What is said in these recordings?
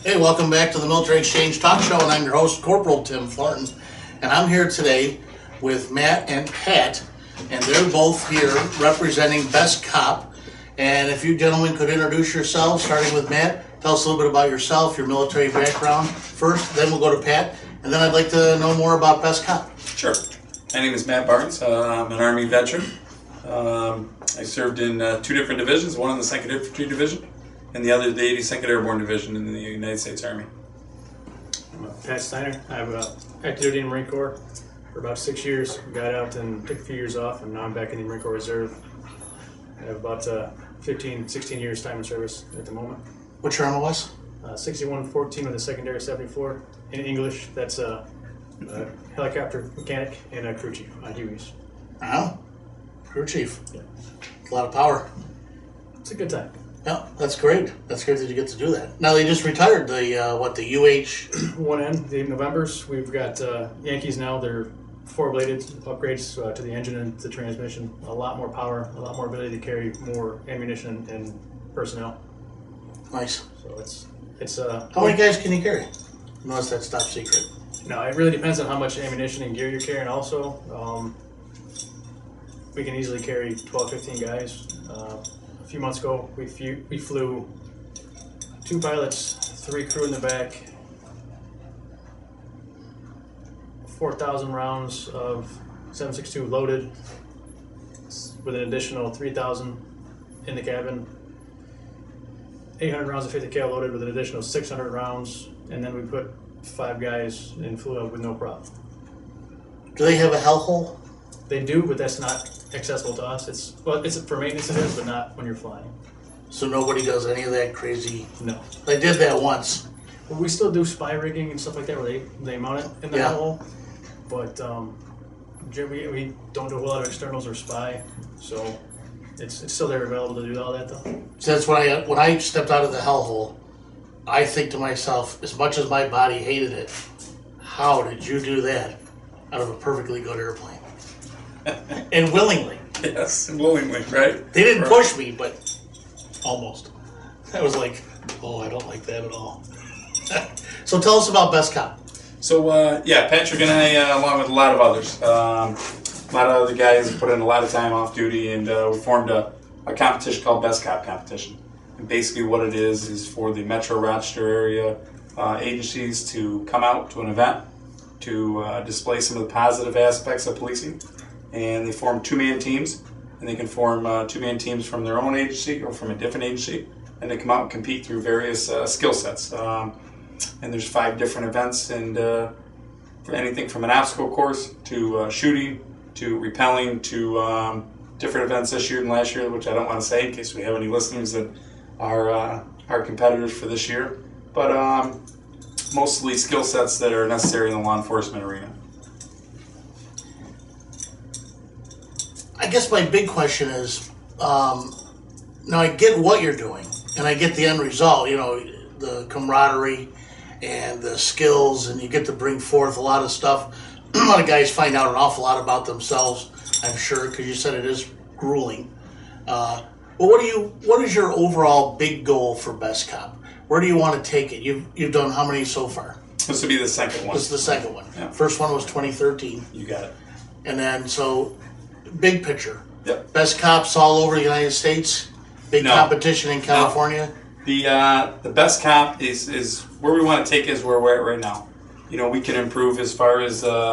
Hey, welcome back to the Military Exchange Talk Show, and I'm your host, Corporal Tim Thornton. And I'm here today with Matt and Pat, and they're both here representing Best Cop. And if you gentlemen could introduce yourselves, starting with Matt, tell us a little bit about yourself, your military background first, then we'll go to Pat, and then I'd like to know more about Best Cop. Sure. My name is Matt Barnes. I'm an Army veteran. I served in two different divisions, one in the 2nd Infantry Division, and the other the 82nd Airborne Division in the United States Army. I'm Pat Steiner. I've active duty in the Marine Corps for about 6 years. Got out and took a few years off, and now I'm back in the Marine Corps Reserve. I have about 16 years time in service at the moment. What's your MOS? 6114 with a secondary 74. In English, that's a helicopter mechanic and a crew chief on Hueys. Oh, crew chief. Yeah. A lot of power. It's a good time. Yeah, that's great. That's great that you get to do that. Now, they just retired the UH... 1N, the Novembers. We've got Yankees now. They're four-bladed upgrades to the engine and the transmission. A lot more power, a lot more ability to carry more ammunition and personnel. Nice. So it's How many guys can you carry? Unless that's top secret. No, it really depends on how much ammunition and gear you're carrying also. We can easily carry 12, 15 guys. A few months ago, we flew 2 pilots, 3 crew in the back, 4,000 rounds of 7.62 loaded with an additional 3,000 in the cabin, 800 rounds of 50 cal loaded with an additional 600 rounds, and then we put 5 guys and flew out with no problem. Do they have a hell hole? They do, but that's not accessible to us. It's for maintenance it is, but not when you're flying. So nobody does any of that crazy... No. They did that once. Well, we still do spy rigging and stuff like that where they mount it in the hole, but we don't do a whole lot of externals or spy, so it's still there available to do all that though. So that's when I stepped out of the hellhole, I think to myself, as much as my body hated it, how did you do that out of a perfectly good airplane? And willingly. Yes, willingly, right? They didn't push me, but almost. I was like, oh, I don't like that at all. So tell us about Best Cop. So, Patrick and I, along with a lot of others, a lot of other guys put in a lot of time off duty, and we formed a competition called Best Cop Competition. And basically what it is for the Metro Rochester area agencies to come out to an event to display some of the positive aspects of policing. And they form 2-man teams, and they can form 2-man teams from their own agency or from a different agency, and they come out and compete through various skill sets. And there's 5 different events, and for anything from an obstacle course to shooting to repelling to different events this year and last year, which I don't want to say in case we have any listeners that are our competitors for this year, but mostly skill sets that are necessary in the law enforcement arena. I guess my big question is, now I get what you're doing, and I get the end result, the camaraderie and the skills, and you get to bring forth a lot of stuff. A lot of guys find out an awful lot about themselves, I'm sure, because you said it is grueling. But what is your overall big goal for Best Cop? Where do you want to take it? You've done how many so far? This will be the second one. This is the second one. Yeah. First one was 2013. You got it. And then, so, big picture. Yep. Best cops all over the United States? Big competition in California? No. The Best Cop is where we want to take is where we're at right now. We can improve as far as as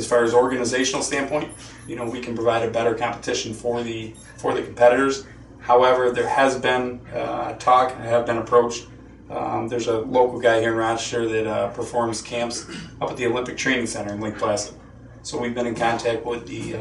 far as organizational standpoint. We can provide a better competition for the competitors. However, there has been talk, I have been approached. There's a local guy here in Rochester that performs camps up at the Olympic Training Center in Lake Placid. So we've been in contact with the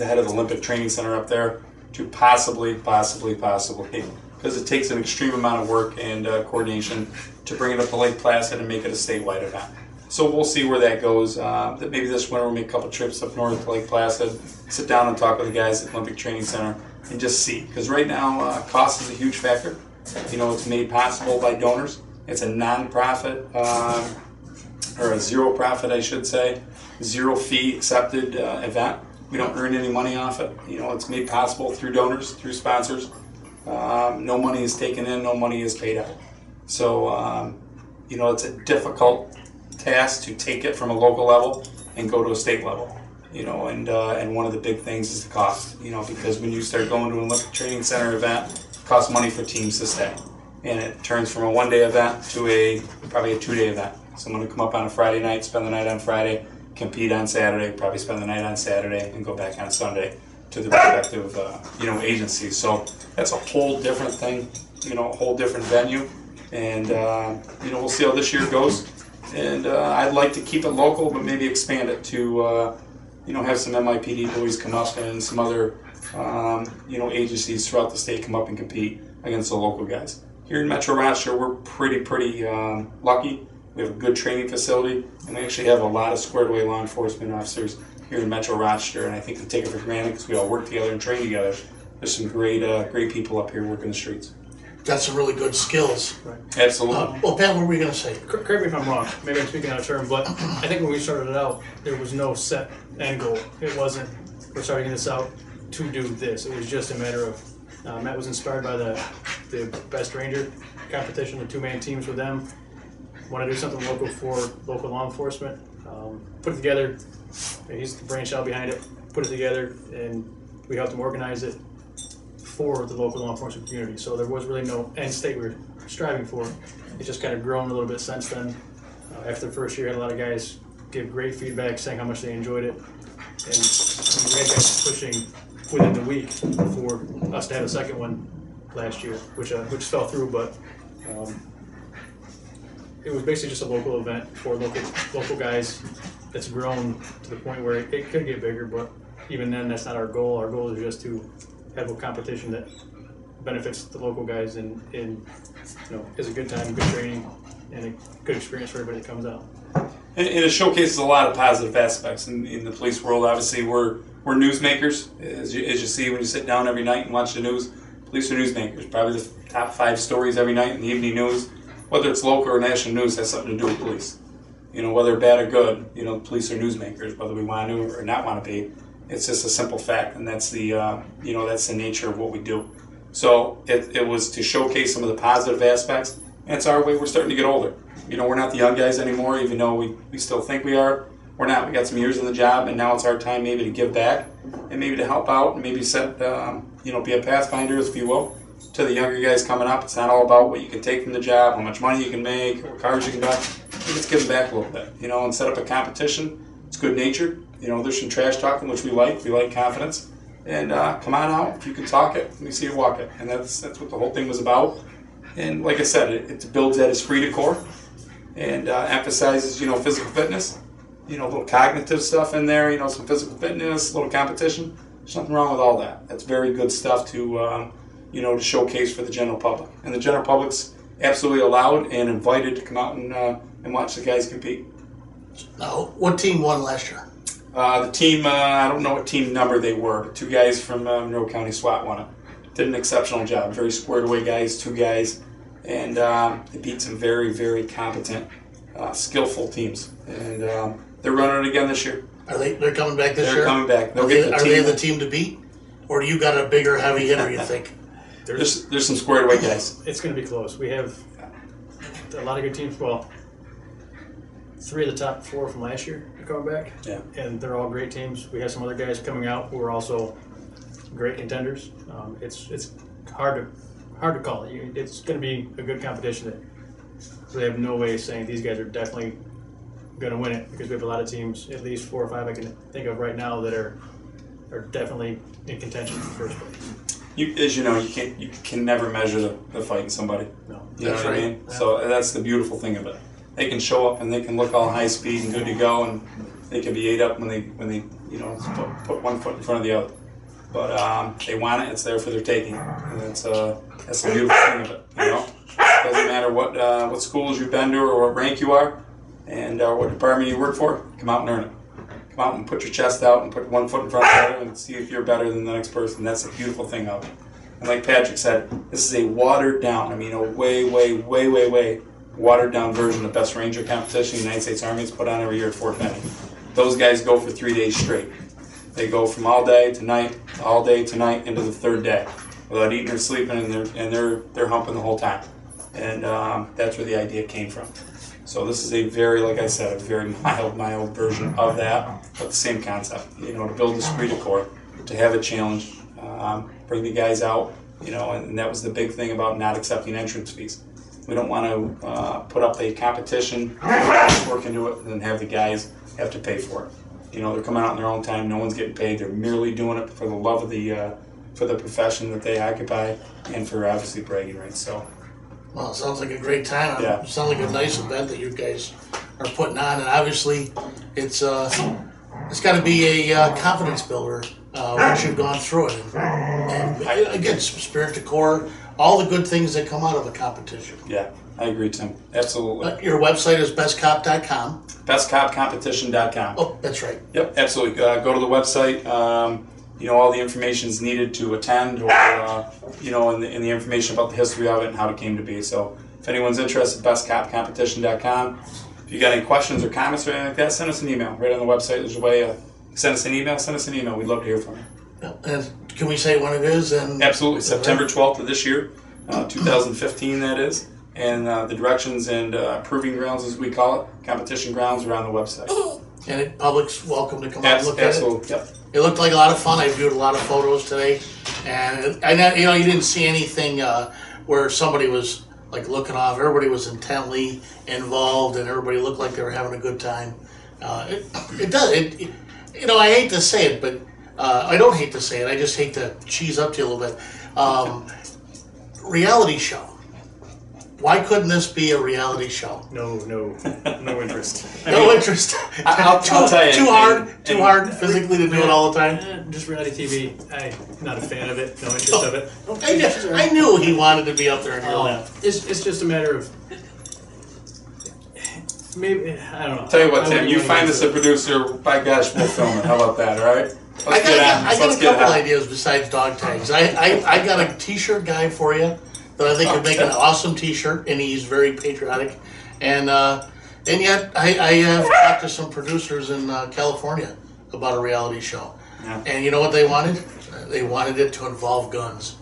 head of the Olympic Training Center up there to possibly, because it takes an extreme amount of work and coordination to bring it up to Lake Placid and make it a statewide event. So we'll see where that goes. That maybe this winter we'll make a couple trips up north to Lake Placid, sit down and talk with the guys at the Olympic Training Center and just see. Because right now, cost is a huge factor. It's made possible by donors. It's a non-profit, or a zero profit, I should say, zero fee accepted event. We don't earn any money off it. It's made possible through donors, through sponsors. no money is taken in, no money is paid out. So, it's a difficult task to take it from a local level and go to a state level. And one of the big things is the cost, because when you start going to an Olympic Training Center event, it costs money for teams to stay. And it turns from a one-day event to probably a two-day event. Someone to come up on a Friday night, spend the night on Friday, compete on Saturday, probably spend the night on Saturday, and go back on Sunday to the respective, agencies. So that's a whole different thing, a whole different venue. And, we'll see how this year goes. And I'd like to keep it local, but maybe expand it to, have some MIPD boys come up and some other, agencies throughout the state come up and compete against the local guys. Here in Metro Rochester, we're pretty lucky. We have a good training facility, and we actually have a lot of squared-away law enforcement officers here in Metro Rochester, and I think we take it for granted because we all work together and train together. There's some great people up here working the streets. Got some really good skills. Right. Absolutely. Well, Pat, what were we going to say? Correct me if I'm wrong. Maybe I'm speaking out of turn, but I think when we started it out, there was no set end goal. It wasn't, we're starting this out to do this. It was just a matter of, Matt was inspired by the Best Ranger competition, the two-man teams with them. Want to do something local for local law enforcement. Put it together. He's the brainchild behind it. Put it together, and we helped him organize it for the local law enforcement community. So there was really no end state we were striving for. It's just kind of grown a little bit since then. After the first year, I had a lot of guys give great feedback, saying how much they enjoyed it, and we had guys pushing within the week for us to have a second one last year, which fell through, but it was basically just a local event for local guys that's grown to the point where it could get bigger, but even then, that's not our goal. Our goal is just to have a competition that benefits the local guys and is a good time, good training, and a good experience for everybody that comes out. And it showcases a lot of positive aspects in the police world. Obviously, we're newsmakers. As you see when you sit down every night and watch the news, police are newsmakers. Probably the top 5 stories every night in the evening news, whether it's local or national news, has something to do with police. Whether bad or good, police are newsmakers, whether we want to or not want to be. It's just a simple fact, and that's the that's the nature of what we do. So it was to showcase some of the positive aspects, and it's our way. We're starting to get older. We're not the young guys anymore, even though we still think we are. We're not. We got some years on the job, and now it's our time maybe to give back and maybe to help out and maybe set be a pathfinder, if you will, to the younger guys coming up. It's not all about what you can take from the job, how much money you can make, what cars you can buy. Let's give them back a little bit, and set up a competition. It's good natured. There's some trash talking, which we like. We like confidence. And come on out. If you can talk it, let me see you walk it. And that's what the whole thing was about. And like I said, it builds at esprit de corps and emphasizes, physical fitness. A little cognitive stuff in there, some physical fitness, a little competition. There's nothing wrong with all that. That's very good stuff to, to showcase for the general public. And the general public's absolutely allowed and invited to come out and watch the guys compete. Now, what team won last year? The team, I don't know what team number they were, but 2 guys from Monroe County SWAT won it. Did an exceptional job. Very squared away guys, 2 guys. And they beat some very, very competent, skillful teams. And they're running it again this year. They're coming back this year? They're coming back. Are they the team to beat? Or do you got a bigger, heavy hitter, you think? There's some squared away guys. It's going to be close. We have a lot of good teams. Well, 3 of the top 4 from last year are coming back. Yeah. And they're all great teams. We have some other guys coming out who are also great contenders. It's hard to call it. It's going to be a good competition that we have no way of saying these guys are definitely going to win it, because we have a lot of teams, at least 4 or 5 I can think of right now, that are definitely in contention for first place. As you know, you can never measure the fight in somebody. No. You know That's what I right. mean? Yeah. So that's the beautiful thing of it. They can show up and they can look all high speed and good to go, and they can be ate up when they put one foot in front of the other. But they want it; it's there for their taking, and that's the beautiful thing of it. Doesn't matter what schools you've been to or what rank you are, and what department you work for. Come out and earn it. Come out and put your chest out and put one foot in front of the other and see if you're better than the next person. That's the beautiful thing of it. And like Patrick said, this is a watered down. A way watered down version of Best Ranger competition the United States Army has put on every year at Fort Benning. Those guys go for 3 days straight. They go from all day to night into the 3rd day. without eating or sleeping, and they're humping the whole time. And that's where the idea came from. So this is a very, like I said, a very mild version of that, but the same concept. You know, to build esprit de corps, to have a challenge, bring the guys out. You know, and that was the big thing about not accepting entrance fees. We don't want to put up a competition, work into it, and then have the guys have to pay for it. You know, they're coming out in their own time. No one's getting paid. They're merely doing it for the love of for the profession that they occupy, and for obviously bragging rights. So. Well, it sounds like a great time. Yeah. It sounds like a nice event that you guys are putting on, and obviously, it's got to be a confidence builder once you've gone through it. And again, spirit de corps, all the good things that come out of a competition. Yeah, I agree, Tim. Absolutely. Your website is bestcop.com. Bestcopcompetition.com. Oh, that's right. Yep, absolutely. Go to the website. You know, all the information is needed to attend, or you know, and the information about the history of it and how it came to be. So, if anyone's interested, bestcopcompetition.com. If you got any questions or comments or anything like that, send us an email. Right on the website, there's a way. Send us an email. Send us an email. We'd love to hear from you. And can we say when it is? And absolutely, September 12th of this year, 2015. That is, and the directions and proving grounds, as we call it, competition grounds, are on the website. And public's welcome to come out and look at it. Absolutely. Yep. It looked like a lot of fun. I viewed a lot of photos today, and I know, you know, you didn't see anything where somebody was like looking off. Everybody was intently involved, and everybody looked like they were having a good time. It does. You know, I hate to say it, but I don't hate to say it. I just hate to cheese up to you a little bit. Reality show. Why couldn't this be a reality show? No interest. No interest. I'll tell you. Too hard physically to do it all the time. Just reality TV. I'm not a fan of it. No interest of it. I knew he wanted to be up there in your lap. It's just a matter of maybe I don't know. Tell you what, Tim. You find us a producer. By gosh, we'll film it. How about that? All right. I got a couple ideas besides dog tags. I got a T-shirt guy for you that I think would make an awesome T-shirt, and he's very patriotic. And yet I have talked to some producers in California about a reality show, and you know what they wanted? They wanted it to involve guns,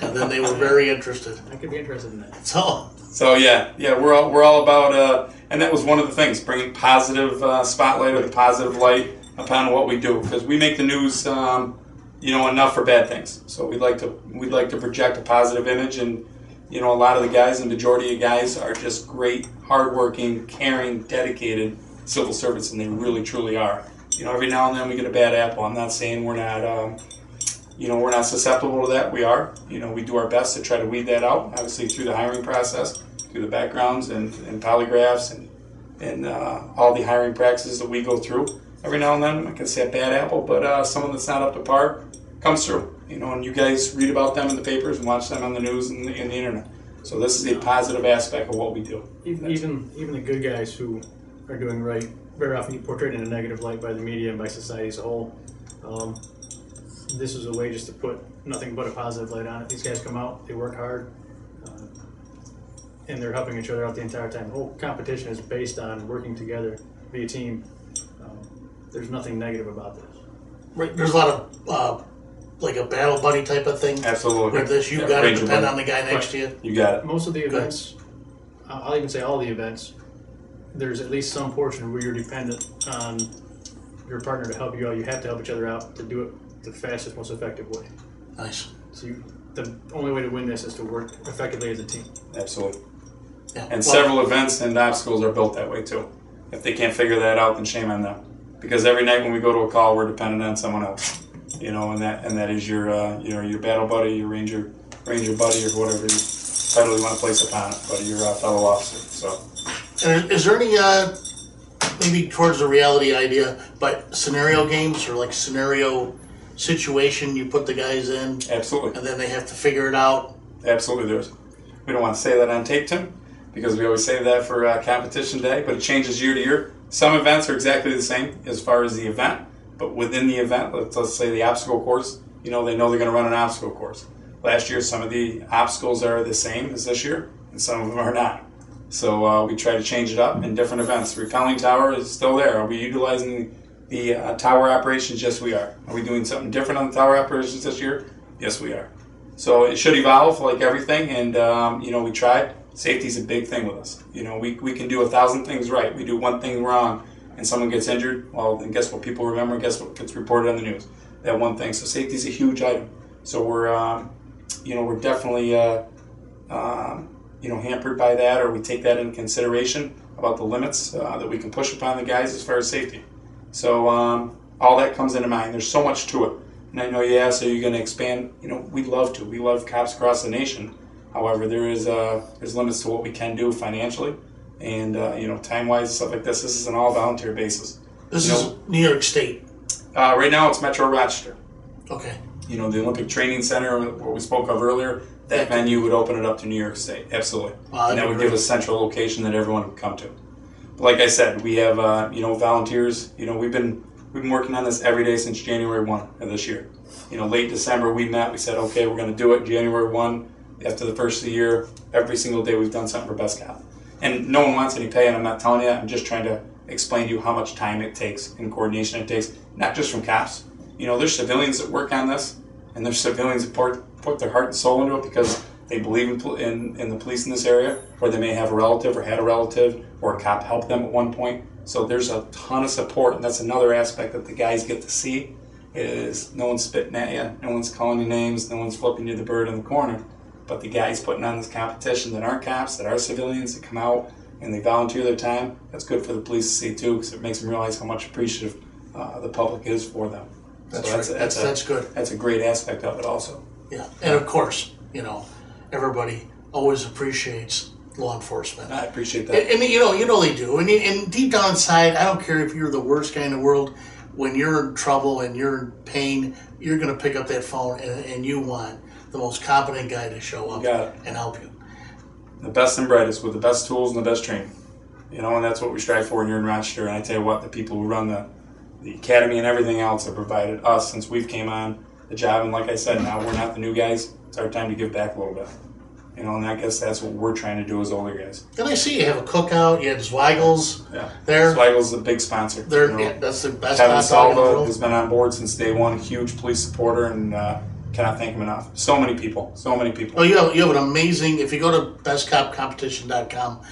and then they were very interested. I could be interested in that. So yeah, we're all about, and that was one of the things, bringing positive spotlight or the positive light upon what we do, because we make the news, you know, enough for bad things. So we'd like to project a positive image, and you know, a lot of the guys, the majority of guys, are just great, hardworking, caring, dedicated civil servants, and they really truly are. You know, every now and then we get a bad apple. I'm not saying we're not, you know, we're not susceptible to that. We are. You know, we do our best to try to weed that out, obviously through the hiring process, through the backgrounds and polygraphs and all the hiring practices that we go through. Every now and then, I can say a bad apple, but someone that's not up to par comes through. You know, and you guys read about them in the papers and watch them on the news and the internet. So this is a positive aspect of what we do. Even the good guys who are doing right, very often portrayed in a negative light by the media and by society as a whole. This is a way just to put nothing but a positive light on it. These guys come out, they work hard, and they're helping each other out the entire time. The whole competition is based on working together, be a team. There's nothing negative about this. Right, there's a lot of like a battle buddy type of thing. Absolutely. With this, you've got to depend on the guy next to you. You got it. Most of the events, I'll even say all the events, there's at least some portion where you're dependent on your partner to help you out. You have to help each other out to do it the fastest, most effective way. Nice. So the only way to win this is to work effectively as a team. Absolutely. Yeah. And several events and obstacles are built that way too. If they can't figure that out, then shame on them. Because every night when we go to a call, we're dependent on someone else. You know, and that is your your battle buddy, your ranger buddy, or whatever title you want to place upon it, but your fellow officer. So, and is there any maybe towards the reality idea, but scenario games or like scenario situation you put the guys in? Absolutely. And then they have to figure it out. Absolutely, there's. We don't want to say that on tape, Tim, because we always save that for competition day. But it changes year to year. Some events are exactly the same as far as the event. But within the event, let's say the obstacle course, you know, they know they're going to run an obstacle course. Last year, some of the obstacles are the same as this year, and some of them are not. So we try to change it up in different events. The repelling tower is still there. Are we utilizing the tower operations? Yes, we are. Are we doing something different on the tower operations this year? Yes, we are. So it should evolve like everything, and we tried. Safety's a big thing with us. We can do 1,000 things right. We do one thing wrong, and someone gets injured. Well, then guess what people remember? Guess what gets reported on the news? That one thing. So safety's a huge item. So we're definitely hampered by that, or we take that into consideration about the limits that we can push upon the guys as far as safety. So all that comes into mind. There's so much to it. And I know you asked, are you going to expand? We'd love to. We love cops across the nation. However, there's limits to what we can do financially, and time-wise and stuff like this. This is an all-volunteer basis. This is New York State. Right now, it's Metro Rochester. Okay. The Olympic Training Center, what we spoke of earlier, that venue would open it up to New York State. Absolutely. Wow, and that would give us a central location that everyone would come to. But like I said, we have volunteers. We've been working on this every day since January 1 of this year. Late December we met. We said, okay, we're going to do it. January 1, after the first of the year, every single day we've done something for Best Cop. And no one wants any pay, and I'm not telling you that. I'm just trying to explain to you how much time it takes and coordination it takes, not just from cops. There's civilians that work on this, and there's civilians that put their heart and soul into it because they believe in the police in this area, or they may have a relative or had a relative, or a cop helped them at one point. So there's a ton of support, and that's another aspect that the guys get to see, is no one's spitting at you, no one's calling you names, no one's flipping you the bird in the corner. But the guys putting on this competition that aren't cops, that are civilians, that come out and they volunteer their time, that's good for the police to see too, because it makes them realize how much appreciative the public is for them. That's good. That's a great aspect of it also. Yeah, and of course, everybody always appreciates law enforcement. I appreciate that. And you know they do. And deep down inside, I don't care if you're the worst guy in the world. When you're in trouble and you're in pain, you're going to pick up that phone and you want the most competent guy to show up and help you. The best and brightest with the best tools and the best training. And that's what we strive for here in Rochester. And I tell you what, the people who run the academy and everything else have provided us since we've came on the job. And like I said, now we're not the new guys. It's our time to give back a little bit. And I guess that's what we're trying to do as older guys. And I see you have a cookout. You had Zweigel's there. Zweigel's a big sponsor. That's the best Kevin hot dog in the Salva world. has been on board since day one. Huge police supporter, and cannot thank him enough. So many people. Oh, you have an amazing. If you go to bestcopcompetition.com,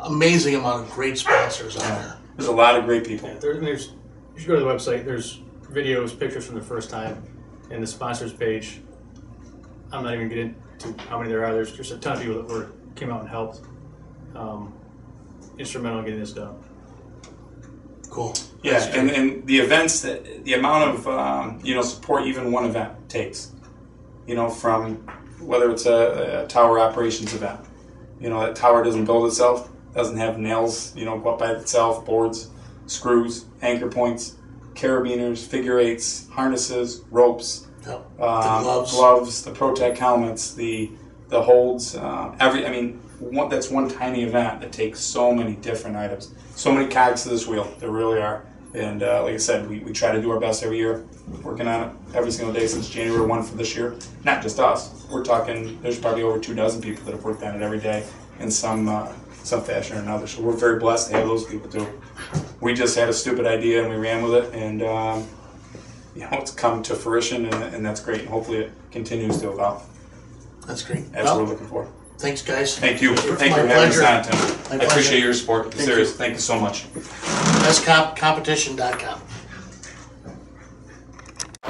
amazing amount of great sponsors on there. There's a lot of great people. Yeah, you should go to the website. There's videos, pictures from the first time, and the sponsors page. I'm not even getting into how many there are. There's just a ton of people that came out and helped. Instrumental in getting this done. Cool. Yeah, and the events, the amount of support even one event takes, from whether it's a tower operations event, that tower doesn't build itself, doesn't have nails, go up by itself, boards, screws, anchor points, carabiners, figure eights, harnesses, ropes, Yep. the gloves, the Protec helmets, the holds, that's one tiny event that takes so many different items, so many cogs to this wheel. There really are. And like I said, we try to do our best every year, working on it every single day since January 1 for this year. Not just us. We're talking, there's probably over 24 people that have worked on it every day in some fashion or another. So we're very blessed to have those people too. We just had a stupid idea and we ran with it, and it's come to fruition, and that's great. And hopefully it continues to evolve. That's great. That's what we're looking for. Thanks, guys. Thank you. Thank you for having us on, Tim. I appreciate your support. Serious. Thank you so much. BestCopCompetition.com.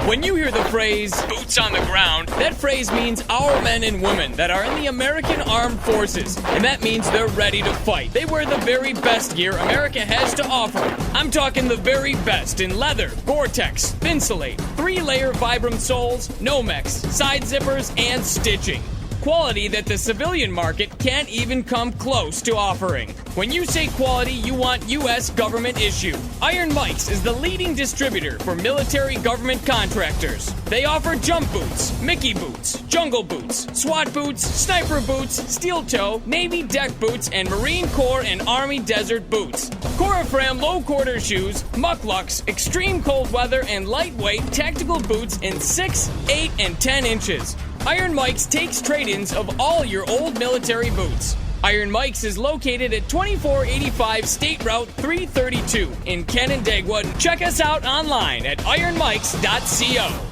When you hear the phrase, boots on the ground, that phrase means our men and women that are in the American Armed Forces. And that means they're ready to fight. They wear the very best gear America has to offer. I'm talking the very best in leather, Gore-Tex, Thinsulate, 3-layer Vibram soles, Nomex, side zippers, and stitching. Quality that the civilian market can't even come close to offering. When you say quality, you want U.S. government issue. Iron Mike's is the leading distributor for military government contractors. They offer jump boots, Mickey boots, jungle boots, SWAT boots, sniper boots, steel toe, Navy deck boots, and Marine Corps and Army desert boots. Corafram low quarter shoes, mucklucks, extreme cold weather, and lightweight tactical boots in 6, 8, and 10 inches. Iron Mike's takes trade-ins of all your old military boots. Iron Mike's is located at 2485 State Route 332 in Canandaigua. Check us out online at ironmikes.co.